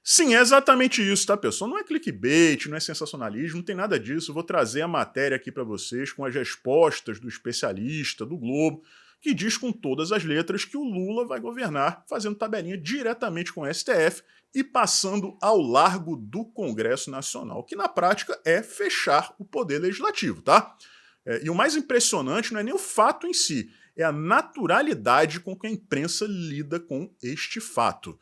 Sim, é exatamente isso, tá, pessoal? Não é clickbait, não é sensacionalismo, não tem nada disso. Eu vou trazer a matéria aqui para vocês com as respostas do especialista do Globo, que diz com todas as letras que o Lula vai governar fazendo tabelinha diretamente com o STF e passando ao largo do Congresso Nacional, que na prática é fechar o poder legislativo, tá? E o mais impressionante não é nem o fato em si, é a naturalidade com que a imprensa lida com este fato.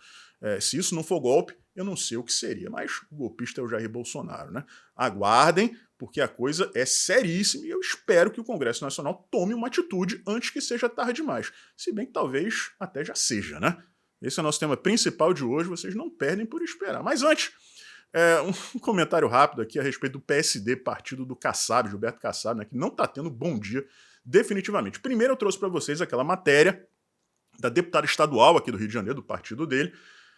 Se isso não for golpe, eu não sei o que seria, mas o golpista é o Jair Bolsonaro, né? Aguardem, porque a coisa é seríssima e eu espero que o Congresso Nacional tome uma atitude antes que seja tarde demais. Se bem que talvez até já seja, né? Esse é o nosso tema principal de hoje, vocês não perdem por esperar. Mas antes, um comentário rápido aqui a respeito do PSD, partido do Kassab, Gilberto Kassab, né, que não está tendo bom dia definitivamente. Primeiro eu trouxe para vocês aquela matéria da deputada estadual aqui do Rio de Janeiro, do partido dele,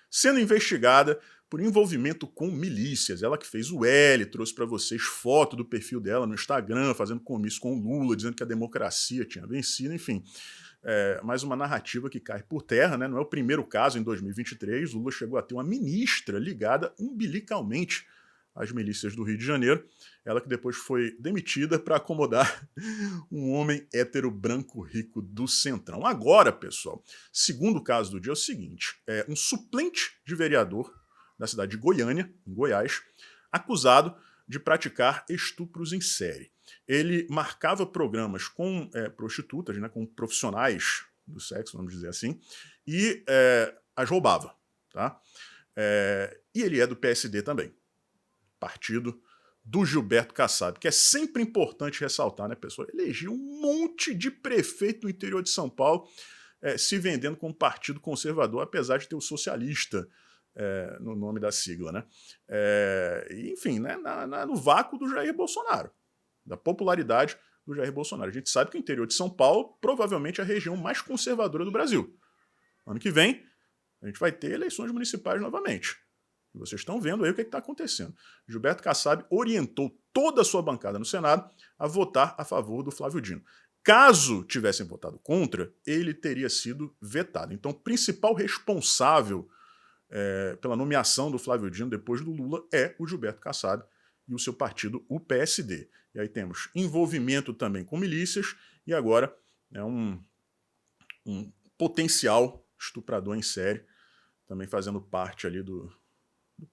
sendo investigada por envolvimento com milícias. Ela que fez o L, trouxe para vocês foto do perfil dela no Instagram, fazendo comício com o Lula, dizendo que a democracia tinha vencido, enfim. Mais uma narrativa que cai por terra, né? Não é o primeiro caso. Em 2023, Lula chegou a ter uma ministra ligada umbilicalmente às milícias do Rio de Janeiro. Ela que depois foi demitida para acomodar um homem hétero branco rico do Centrão. Agora, pessoal, segundo caso do dia é o seguinte, um suplente de vereador da cidade de Goiânia, em Goiás, acusado de praticar estupros em série. Ele marcava programas com prostitutas, né, com profissionais do sexo, vamos dizer assim, e as roubava. Tá? E ele é do PSD também, partido do Gilberto Kassab, que é sempre importante ressaltar, né, pessoal? Elegeu um monte de prefeito no interior de São Paulo se vendendo como partido conservador, apesar de ter o socialista no nome da sigla, né? Enfim, né, no vácuo do Jair Bolsonaro, da popularidade do Jair Bolsonaro. A gente sabe que o interior de São Paulo provavelmente é a região mais conservadora do Brasil. Ano que vem, a gente vai ter eleições municipais novamente. E vocês estão vendo aí o que está acontecendo. Gilberto Kassab orientou toda a sua bancada no Senado a votar a favor do Flávio Dino. Caso tivessem votado contra, ele teria sido vetado. Então, o principal responsável pela nomeação do Flávio Dino depois do Lula é o Gilberto Kassab e o seu partido, o PSD. E aí temos envolvimento também com milícias e agora um potencial estuprador em série, também fazendo parte ali do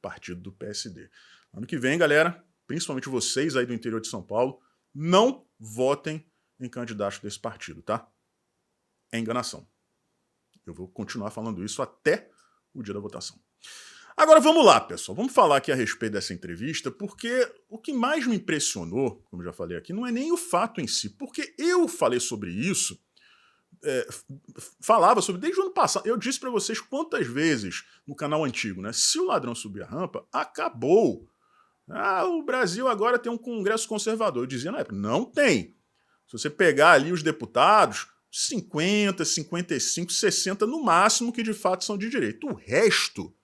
partido do PSD. Ano que vem, galera, principalmente vocês aí do interior de São Paulo, não votem em candidatos desse partido, tá? É enganação. Eu vou continuar falando isso até o dia da votação. Agora vamos lá, pessoal. Vamos falar aqui a respeito dessa entrevista, porque o que mais me impressionou, como já falei aqui, não é nem o fato em si, porque eu falei sobre isso, falava sobre desde o ano passado. Eu disse para vocês quantas vezes no canal antigo, né? Se o ladrão subir a rampa, acabou. O Brasil agora tem um Congresso conservador. Eu dizia na época, não tem. Se você pegar ali os deputados, 50, 55, 60 no máximo que de fato são de direita. O resto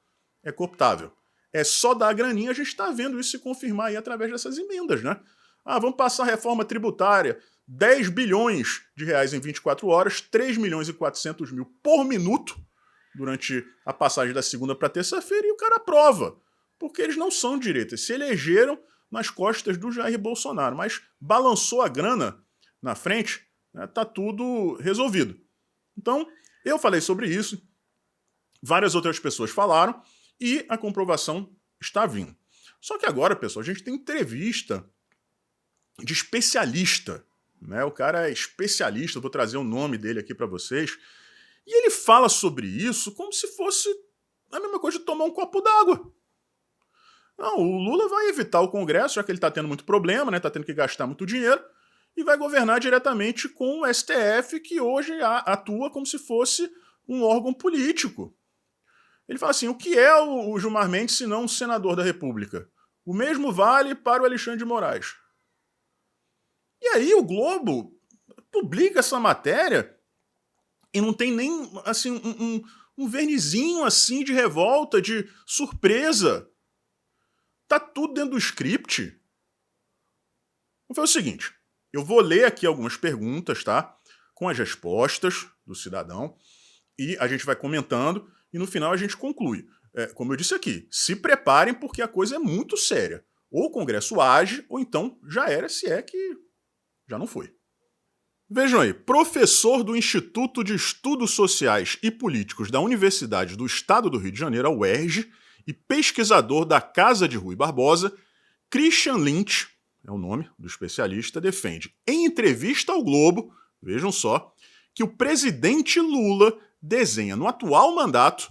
é cooptável. É só dar a graninha, a gente está vendo isso se confirmar aí através dessas emendas, né? Vamos passar a reforma tributária, 10 bilhões de reais em 24 horas, 3 milhões e 400 mil por minuto durante a passagem da segunda para terça-feira e o cara aprova, porque eles não são de direita, se elegeram nas costas do Jair Bolsonaro, mas balançou a grana na frente, né, tá tudo resolvido. Então, eu falei sobre isso, várias outras pessoas falaram e a comprovação está vindo. Só que agora, pessoal, a gente tem entrevista de especialista, né? O cara é especialista, eu vou trazer o nome dele aqui para vocês, e ele fala sobre isso como se fosse a mesma coisa de tomar um copo d'água. Não, o Lula vai evitar o Congresso, já que ele está tendo muito problema, né? Está tendo que gastar muito dinheiro, e vai governar diretamente com o STF, que hoje atua como se fosse um órgão político. Ele fala assim, o que é o Gilmar Mendes se não um senador da República? O mesmo vale para o Alexandre de Moraes. E aí o Globo publica essa matéria e não tem nem assim, um vernizinho assim de revolta, de surpresa. Tá tudo dentro do script. Vou fazer o seguinte, eu vou ler aqui algumas perguntas, tá? Com as respostas do cidadão e a gente vai comentando e no final a gente conclui. Como eu disse aqui, se preparem porque a coisa é muito séria. Ou o Congresso age, ou então já era, se é que já não foi. Vejam aí, professor do Instituto de Estudos Sociais e Políticos da Universidade do Estado do Rio de Janeiro, a UERJ, e pesquisador da Casa de Rui Barbosa, Christian Lynch, é o nome do especialista, defende, em entrevista ao Globo, vejam só, que o presidente Lula desenha no atual mandato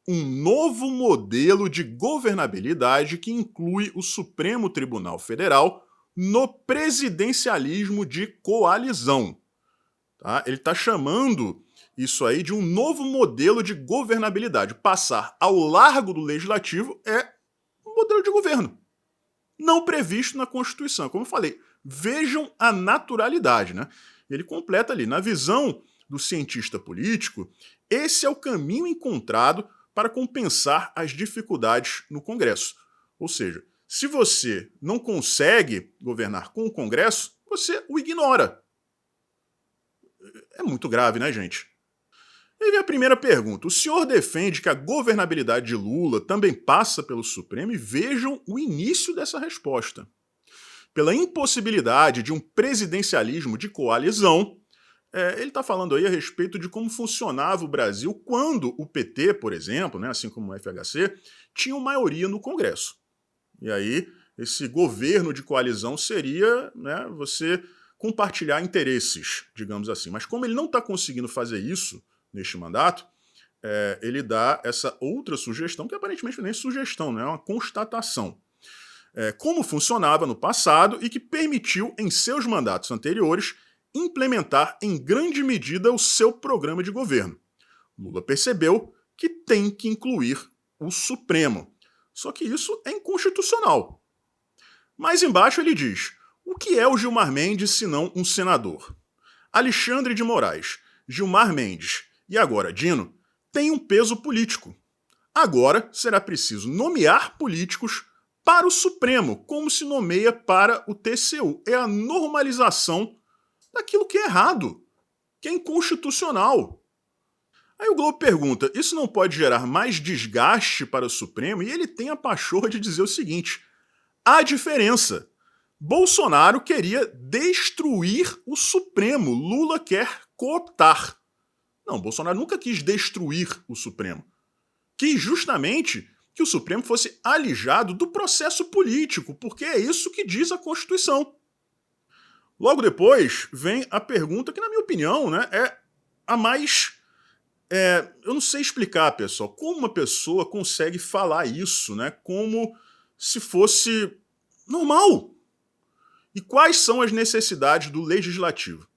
um novo modelo de governabilidade que inclui o Supremo Tribunal Federal no presidencialismo de coalizão. Tá? Ele está chamando isso aí de um novo modelo de governabilidade. Passar ao largo do legislativo é um modelo de governo não previsto na Constituição. Como eu falei, vejam a naturalidade. Né? Ele completa ali, na visão do cientista político, esse é o caminho encontrado para compensar as dificuldades no Congresso. Ou seja, se você não consegue governar com o Congresso, você o ignora. É muito grave, né, gente? E vem a primeira pergunta. O senhor defende que a governabilidade de Lula também passa pelo Supremo? E vejam o início dessa resposta. Pela impossibilidade de um presidencialismo de coalizão, ele está falando aí a respeito de como funcionava o Brasil quando o PT, por exemplo, né, assim como o FHC, tinham maioria no Congresso. E aí, esse governo de coalizão seria, né, você compartilhar interesses, digamos assim. Mas como ele não está conseguindo fazer isso neste mandato, ele dá essa outra sugestão, que aparentemente nem é sugestão, né, é uma constatação. Como funcionava no passado e que permitiu, em seus mandatos anteriores, implementar em grande medida o seu programa de governo. Lula percebeu que tem que incluir o Supremo. Só que isso é inconstitucional. Mais embaixo ele diz: o que é o Gilmar Mendes senão um senador? Alexandre de Moraes, Gilmar Mendes e agora Dino têm um peso político. Agora será preciso nomear políticos para o Supremo, como se nomeia para o TCU. É a normalização daquilo que é errado, que é inconstitucional. Aí o Globo pergunta, isso não pode gerar mais desgaste para o Supremo? E ele tem a pachorra de dizer o seguinte, há diferença. Bolsonaro queria destruir o Supremo, Lula quer cooptar. Não, Bolsonaro nunca quis destruir o Supremo. Quis justamente que o Supremo fosse alijado do processo político, porque é isso que diz a Constituição. Logo depois vem a pergunta que, na minha opinião, né, é a mais... eu não sei explicar, pessoal, como uma pessoa consegue falar isso, né, como se fosse normal. E quais são as necessidades do legislativo?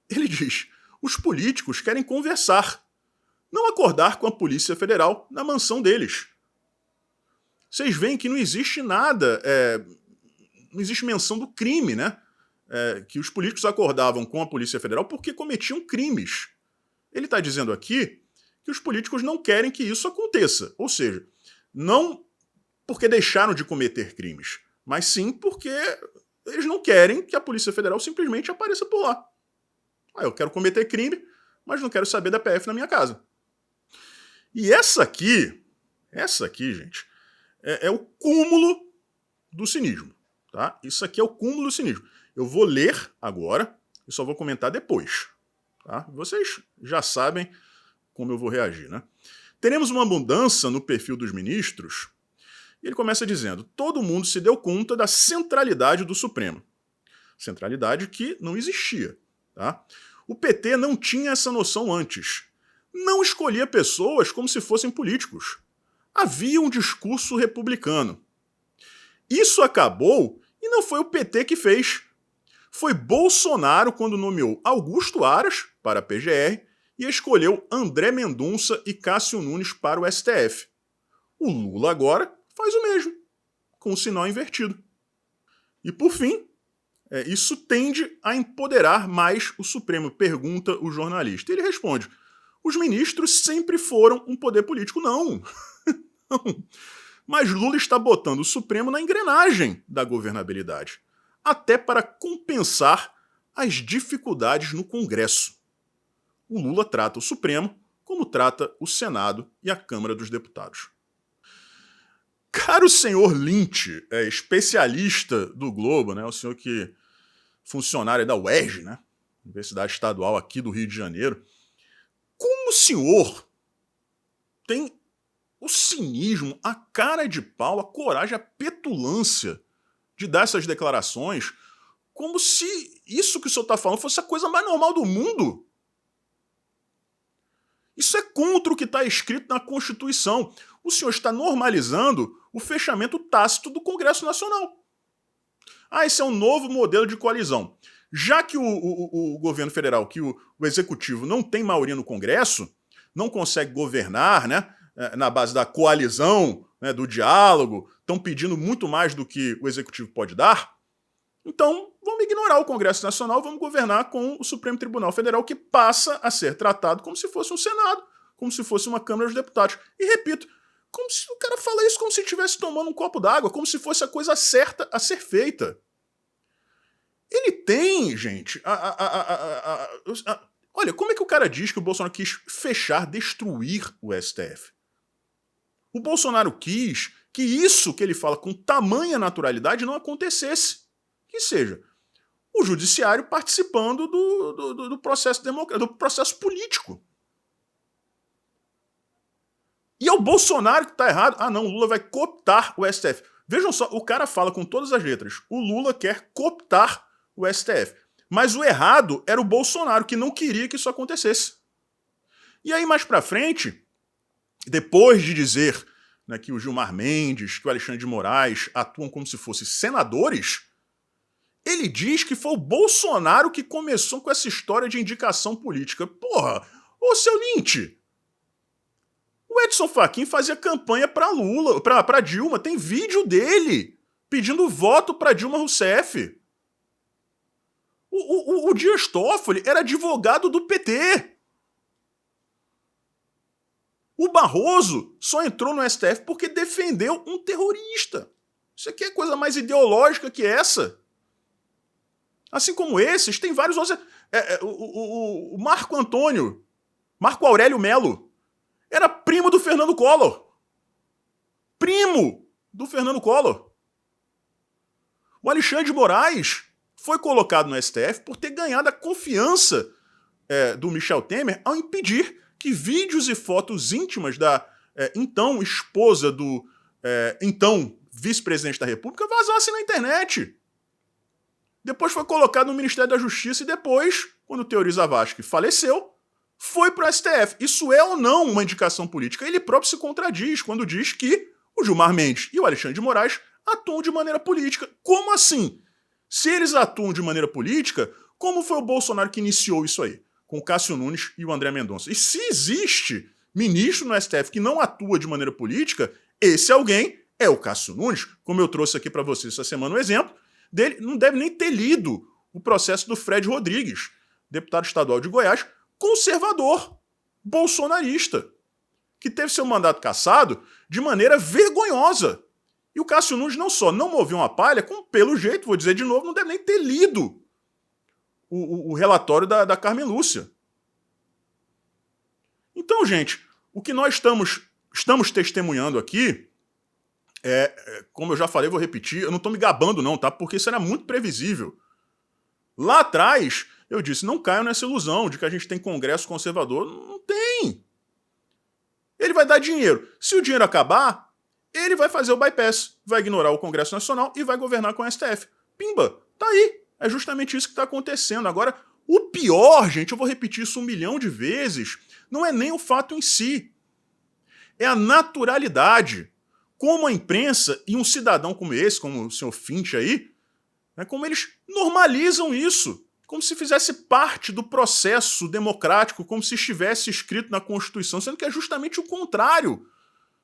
Ele diz, os políticos querem conversar, não acordar com a Polícia Federal na mansão deles. Vocês veem que não existe nada, não existe menção do crime, né? Que os políticos acordavam com a Polícia Federal porque cometiam crimes. Ele está dizendo aqui que os políticos não querem que isso aconteça. Ou seja, não porque deixaram de cometer crimes, mas sim porque eles não querem que a Polícia Federal simplesmente apareça por lá. Eu quero cometer crime, mas não quero saber da PF na minha casa. E essa aqui, gente, é o cúmulo do cinismo. Tá? Isso aqui é o cúmulo do cinismo. Eu vou ler agora e só vou comentar depois. Tá? Vocês já sabem como eu vou reagir. Né? Teremos uma mudança no perfil dos ministros. E ele começa dizendo, todo mundo se deu conta da centralidade do Supremo. Centralidade que não existia. Tá? O PT não tinha essa noção antes. Não escolhia pessoas como se fossem políticos. Havia um discurso republicano. Isso acabou e não foi o PT que fez. Foi Bolsonaro quando nomeou Augusto Aras para a PGR e escolheu André Mendonça e Cássio Nunes para o STF. O Lula agora faz o mesmo, com o sinal invertido. E por fim, isso tende a empoderar mais o Supremo, pergunta o jornalista. Ele responde, os ministros sempre foram um poder político. Não. Não. Mas Lula está botando o Supremo na engrenagem da governabilidade, até para compensar as dificuldades no Congresso. O Lula trata o Supremo como trata o Senado e a Câmara dos Deputados. caro senhor Lynch, especialista do Globo, né, o senhor que funcionário da UERJ, né, Universidade Estadual aqui do Rio de Janeiro, como o senhor tem o cinismo, a cara de pau, a coragem, a petulância de dar essas declarações como se isso que o senhor está falando fosse a coisa mais normal do mundo? Isso é contra o que está escrito na Constituição. O senhor está normalizando o fechamento tácito do Congresso Nacional. Esse é um novo modelo de coalizão. Já que o governo federal, que o executivo não tem maioria no Congresso, não consegue governar, né, na base da coalizão, né, do diálogo, estão pedindo muito mais do que o executivo pode dar, então vamos ignorar o Congresso Nacional, vamos governar com o Supremo Tribunal Federal, que passa a ser tratado como se fosse um Senado, como se fosse uma Câmara dos Deputados. E repito, como se o cara fala isso como se estivesse tomando um copo d'água, como se fosse a coisa certa a ser feita. Ele tem, gente... Olha, como é que o cara diz que o Bolsonaro quis fechar, destruir o STF? O Bolsonaro quis que isso que ele fala com tamanha naturalidade não acontecesse. Que seja, o judiciário participando do processo democrático, do processo político. E é o Bolsonaro que está errado. Não, o Lula vai cooptar o STF. Vejam só, o cara fala com todas as letras. O Lula quer cooptar o STF. Mas o errado era o Bolsonaro, que não queria que isso acontecesse. E aí, mais pra frente, depois de dizer, né, que o Gilmar Mendes, que o Alexandre de Moraes atuam como se fossem senadores, ele diz que foi o Bolsonaro que começou com essa história de indicação política. Porra, ô seu Lynch, o Edson Fachin fazia campanha pra Lula, pra Dilma, tem vídeo dele pedindo voto pra Dilma Rousseff. O Dias Toffoli era advogado do PT. O Barroso só entrou no STF porque defendeu um terrorista. Isso aqui é coisa mais ideológica que essa. Assim como esses, tem vários outros. O Marco Aurélio Melo, era primo do Fernando Collor. Primo do Fernando Collor. O Alexandre de Moraes foi colocado no STF por ter ganhado a confiança do Michel Temer ao impedir que vídeos e fotos íntimas da então esposa do então vice-presidente da República vazassem na internet. Depois foi colocado no Ministério da Justiça e depois, quando o Teori Zavascki faleceu, foi para o STF. Isso é ou não uma indicação política? Ele próprio se contradiz quando diz que o Gilmar Mendes e o Alexandre de Moraes atuam de maneira política. Como assim? Se eles atuam de maneira política, como foi o Bolsonaro que iniciou isso aí? Com o Cássio Nunes e o André Mendonça. E se existe ministro no STF que não atua de maneira política, esse alguém é o Cássio Nunes, como eu trouxe aqui para vocês essa semana um exemplo dele, não deve nem ter lido o processo do Fred Rodrigues, deputado estadual de Goiás, conservador, bolsonarista, que teve seu mandato cassado de maneira vergonhosa. E o Cássio Nunes não só não moveu uma palha, como pelo jeito, vou dizer de novo, não deve nem ter lido o relatório da Carmen Lúcia. Então, gente, o que nós estamos testemunhando aqui como eu já falei, vou repetir, eu não estou me gabando não, tá? Porque isso era muito previsível. Lá atrás, eu disse, não caiam nessa ilusão de que a gente tem Congresso conservador. Não tem. Ele vai dar dinheiro. Se o dinheiro acabar, ele vai fazer o bypass, vai ignorar o Congresso Nacional e vai governar com o STF. Pimba, tá aí. É justamente isso que está acontecendo. Agora, o pior, gente, eu vou repetir isso 1 milhão de vezes, não é nem o fato em si. É a naturalidade. Como a imprensa e um cidadão como esse, como o senhor Finch aí, né, como eles normalizam isso, como se fizesse parte do processo democrático, como se estivesse escrito na Constituição, sendo que é justamente o contrário.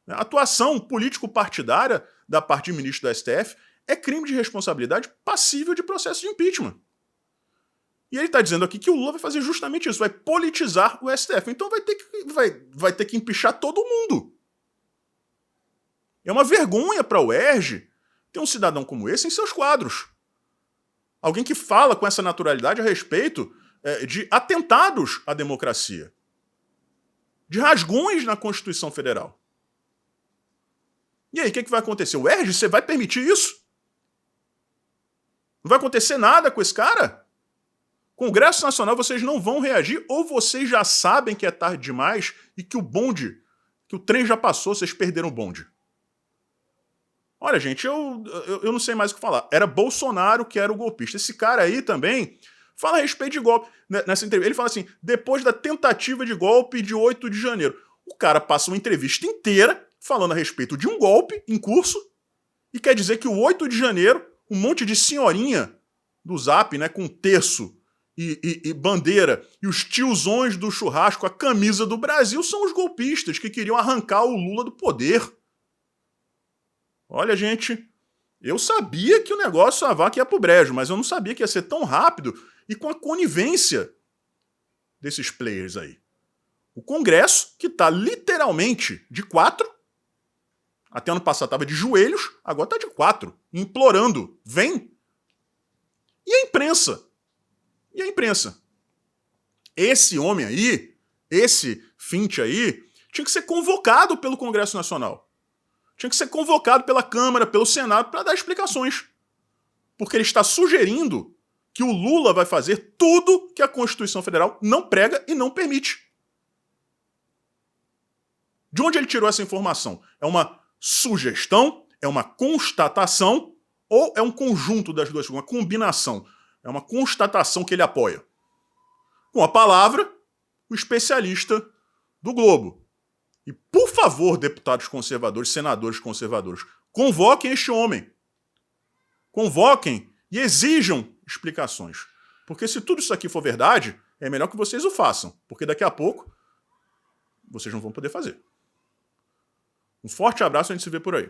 A atuação político-partidária da parte de ministro do STF é crime de responsabilidade passível de processo de impeachment. E ele está dizendo aqui que o Lula vai fazer justamente isso, vai politizar o STF. Então vai ter que empichar todo mundo. É uma vergonha para a UERJ ter um cidadão como esse em seus quadros. Alguém que fala com essa naturalidade a respeito de atentados à democracia. De rasgões na Constituição Federal. E aí, o que vai acontecer? O Erge, você vai permitir isso? Não vai acontecer nada com esse cara? Congresso Nacional, vocês não vão reagir ou vocês já sabem que é tarde demais e que o bonde, que o trem já passou, vocês perderam o bonde? Olha, gente, eu não sei mais o que falar. Era Bolsonaro que era o golpista. Esse cara aí também fala a respeito de golpe. Nessa entrevista, ele fala assim, depois da tentativa de golpe de 8 de janeiro. O cara passa uma entrevista inteira falando a respeito de um golpe em curso e quer dizer que o 8 de janeiro, um monte de senhorinha do Zap, né, com terço e bandeira, e os tiozões do churrasco, a camisa do Brasil, são os golpistas que queriam arrancar o Lula do poder. Olha, gente, eu sabia que o negócio, a vaca ia pro brejo, mas eu não sabia que ia ser tão rápido e com a conivência desses players aí. O Congresso, que tá literalmente de 4, até ano passado tava de joelhos, agora tá de 4, implorando, vem. E a imprensa? E a imprensa? Esse homem aí, esse Fint aí, tinha que ser convocado pelo Congresso Nacional. Tinha que ser convocado pela Câmara, pelo Senado, para dar explicações. Porque ele está sugerindo que o Lula vai fazer tudo que a Constituição Federal não prega e não permite. De onde ele tirou essa informação? É uma sugestão? É uma constatação? Ou é um conjunto das duas coisas? Uma combinação? É uma constatação que ele apoia? Com a palavra, o especialista do Globo. E, por favor, deputados conservadores, senadores conservadores, convoquem este homem. Convoquem e exijam explicações. Porque se tudo isso aqui for verdade, é melhor que vocês o façam. Porque daqui a pouco, vocês não vão poder fazer. Um forte abraço e a gente se vê por aí.